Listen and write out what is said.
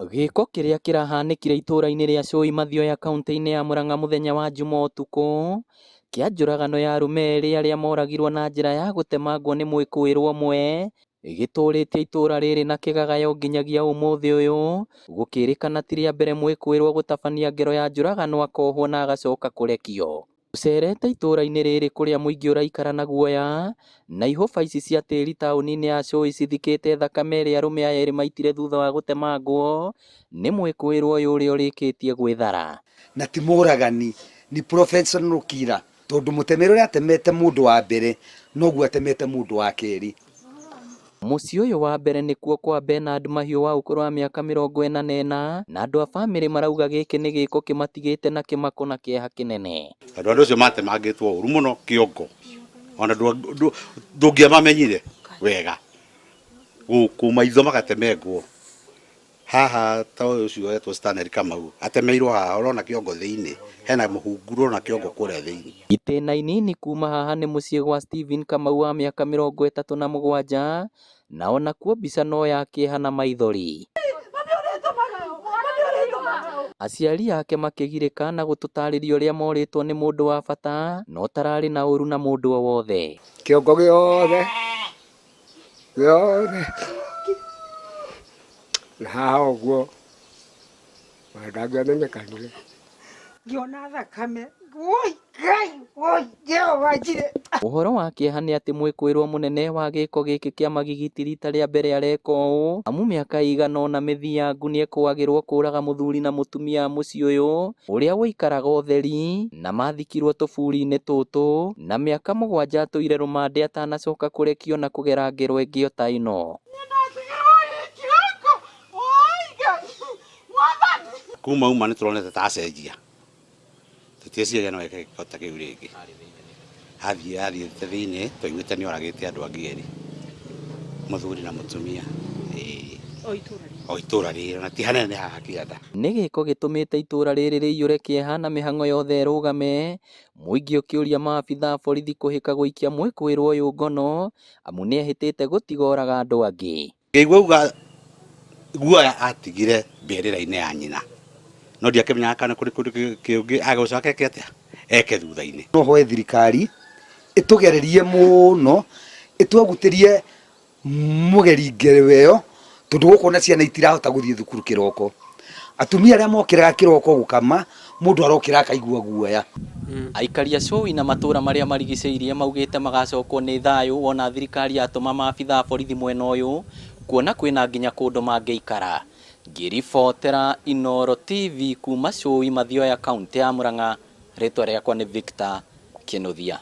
Gĩko kĩrĩa kĩrahanĩkire itũũra-inĩ rĩa Cũĩ Mathioya kaũntĩ-inĩ ya Murang'a mũthenya wa Jumaa ũtukũ, kĩa njũragano ya arũme erĩ arĩa moragirwo na njĩra ya gũtemangwo nĩ mwĩkũĩrwo ũmwe, gĩtũrĩtie itũũra rĩrĩ na kĩgagayo nginyagia ũmũthĩ ũyũ, gũkĩrĩkana ti rĩa mbere mwĩkũĩrwo gũtabania ngero ya njũragano akohwo na agacoka kũrekio. Tũcerete itũũra-inĩ rĩrĩ kũrĩa mũingĩ ũraikara na guoya, na ihũba ici cia tĩri taũni-inĩ ya Cũĩ cithikĩte thakame ĩrĩa arũme aya erĩ maitire thutha wa gũtemangwo nĩ mwĩkũĩrwo ũyũ ũrĩa ũrĩkĩtie gwĩthara. Na ti mũragani, ni professional killer, tondũ mũtemere ũrĩa atemete mũndũ wa mbere noguo atemete mũndũ wa kerĩ. Mũciĩ ũyũ wa mbere nĩkuo kwa Bernard Mahiũ wa ũkũrũ wa mĩaka 44, na andũ a bamĩrĩ marauga gĩkĩ nĩ gĩko kĩmatigĩte na kĩmako na kĩeha kĩnene. Andũ acio matemangĩtwo ũru mũno kĩongo, ona ndũngĩamamenyire wega, gũkũ maitho magatemengwo. Haha ta ũyũ ũcio wetwo Stanley Kamau atemeirwo haha, ũrona kĩongo thĩinĩ, hena mũhunguru na kĩongo kũrĩa thĩinĩ. Itĩna inini kuma haha nĩ mũciĩ gwa Stephen Kamau wa mĩaka 37, na ona kuo mbica no ya kĩeha na maithori. Aciari ake makĩgirĩka na gũtũtarĩria ũrĩa morĩtwo nĩ mũndũ wa bata, no tararĩ na ũru na mũndũ o wothe. Kĩongo gĩothe na haha ũguo ndangĩamenyekanire. Ngĩona thakame, woi Ngai, woi Jehova njire. Ũhoro wa kĩeha nĩ atĩ mwĩkũĩrwo mũnene wa gĩko gĩkĩ kĩa magigiti rita rĩa mbere areka ũũ, amu mĩaka ĩigana ũna mĩthiangu nĩekũagĩrwo kũraga mũthuri na mũtumia a mũciĩ ũyũ ũrĩa wũikaraga ũtheri, na mathikirwo tũburi-inĩ tũtũ, na mĩaka 7 atũire rũmande atanacoka kũrekio na kũgera ngero ĩngĩ o ta ĩno. Kuma uma nĩ tũronete ta acenjia, tũtieciria no eke gĩko ta kĩu rĩngĩ. Athiĩte thĩinĩ twaiguĩte nĩ oragĩte andũ angĩ erĩ, mũthuri na mũtumia o itũũra rĩrĩ, na ti hanene haha kĩanda. Nĩ gĩko gĩtũmĩte itũũra rĩrĩ rĩiyũre kĩeha na mĩhang'o yothe ĩrũgame, mũingĩ ũkĩũria maabithaa borithi kũhĩka gũikia mwĩkũĩrwo ũyũ ngono, amu nĩehĩtĩte gũtiga oraga andũ angĩ. Ngĩigua uga guoya atigire mbĩrĩra-inĩ ya nyina, no ndiakĩmenyaga kana kũrĩ kũndũ kĩngĩ agũcoka eke atĩa, eke thutha-inĩ. No hoe thirikari ĩtũgererie mũno, ĩtwagutĩrie mũgeri ngero ĩyo, tondũ gũkũ na ciana itirahota gũthiĩ thukuru kĩroko. Atumia arĩa mokĩraga kĩroko gũkama, mũndũ arokĩra akaigua guoya. Aikari a Cũĩ na matũũra marĩa marigicĩirie maugĩte magacokwo nĩ thayũ wona thirikari yatũma maabithaa borithi mwena ũyũ, kuona kwĩna nginya kũndũ mangĩikara. Ngĩribotera Inooro TV kuma Cũĩ Mathioya kaũntĩ ya Murang'a, rĩtwa rĩakwa nĩ Victor Kĩnuthia.